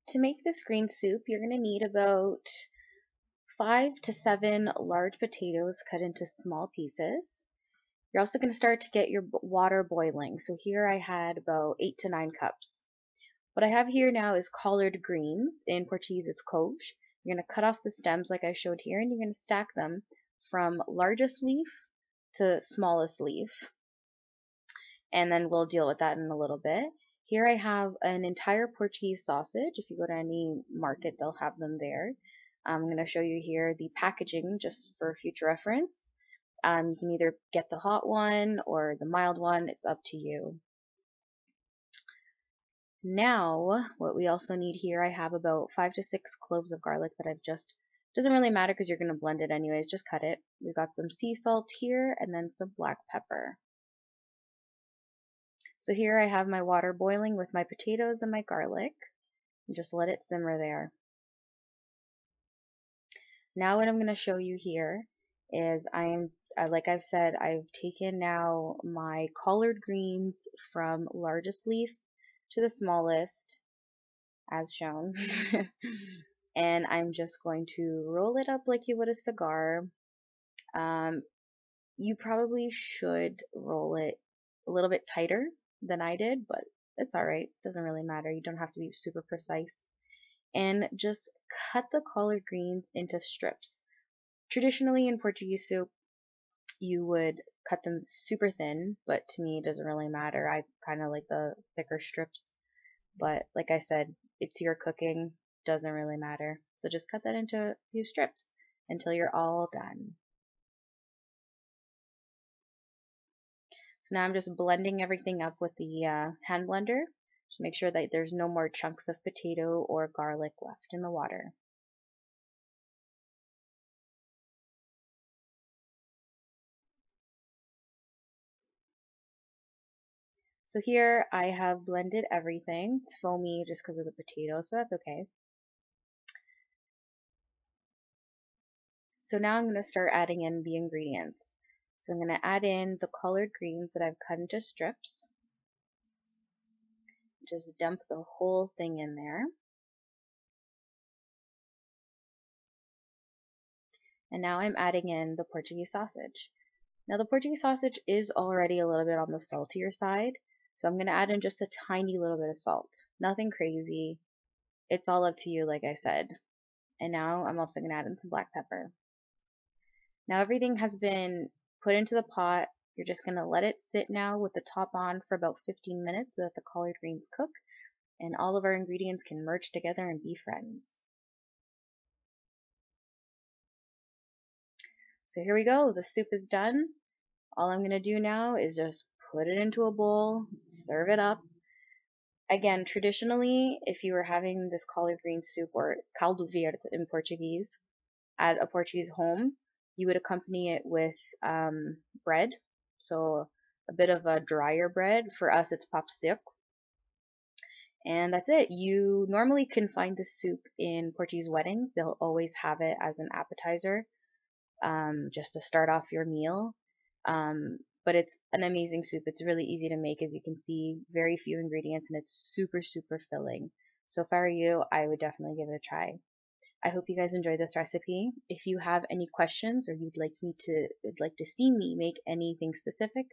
To make this green soup, you're going to need about 5 to 7 large potatoes cut into small pieces. You're also going to start to get your water boiling. So here I had about 8 to 9 cups. What I have here now is collard greens. In Portuguese, it's couve. You're going to cut off the stems like I showed here, and you're going to stack them from largest leaf to smallest leaf. And then we'll deal with that in a little bit. Here I have an entire Portuguese sausage. If you go to any market, they'll have them there. I'm going to show you here the packaging just for future reference. You can either get the hot one or the mild one. It's up to you. Now, what we also need here, I have about 5 to 6 cloves of garlic that I've just, doesn't really matter because you're going to blend it anyways, just cut it. We've got some sea salt here and then some black pepper. So here I have my water boiling with my potatoes and my garlic. And just let it simmer there. Now what I'm going to show you here is like I've said, I've taken now my collard greens from largest leaf to the smallest, as shown. And I'm just going to roll it up like you would a cigar. You probably should roll it a little bit tighter than I did, but it's alright. Doesn't really matter. You don't have to be super precise. And just cut the collard greens into strips. Traditionally in Portuguese soup, you would cut them super thin, but to me it doesn't really matter. I kind of like the thicker strips. But like I said, it's your cooking, doesn't really matter. So just cut that into a few strips until you're all done. So now I'm just blending everything up with the hand blender. Just make sure that there's no more chunks of potato or garlic left in the water. So here I have blended everything. It's foamy just because of the potatoes, but that's okay. So now I'm going to start adding in the ingredients. So I'm going to add in the collard greens that I've cut into strips. Just dump the whole thing in there. And now I'm adding in the Portuguese sausage. Now the Portuguese sausage is already a little bit on the saltier side, so I'm going to add in just a tiny little bit of salt. Nothing crazy. It's all up to you, like I said. And now I'm also going to add in some black pepper. Now everything has been put into the pot. You're just going to let it sit now with the top on for about 15 minutes so that the collard greens cook and all of our ingredients can merge together and be friends. So here we go. The soup is done. All I'm going to do now is just put it into a bowl, serve it up. Again, traditionally, if you were having this collard green soup or Caldo Verde in Portuguese at a Portuguese home, you would accompany it with bread. So a bit of a drier bread. For us, it's pap seco. And that's it. You normally can find this soup in Portuguese weddings. They'll always have it as an appetizer, just to start off your meal. But it's an amazing soup. It's really easy to make, as you can see, very few ingredients, and it's super, super filling. So if I were you, I would definitely give it a try. I hope you guys enjoyed this recipe. If you have any questions or you'd like to see me make anything specific,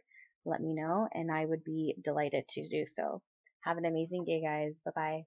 let me know, and I would be delighted to do so. Have an amazing day, guys. Bye-bye.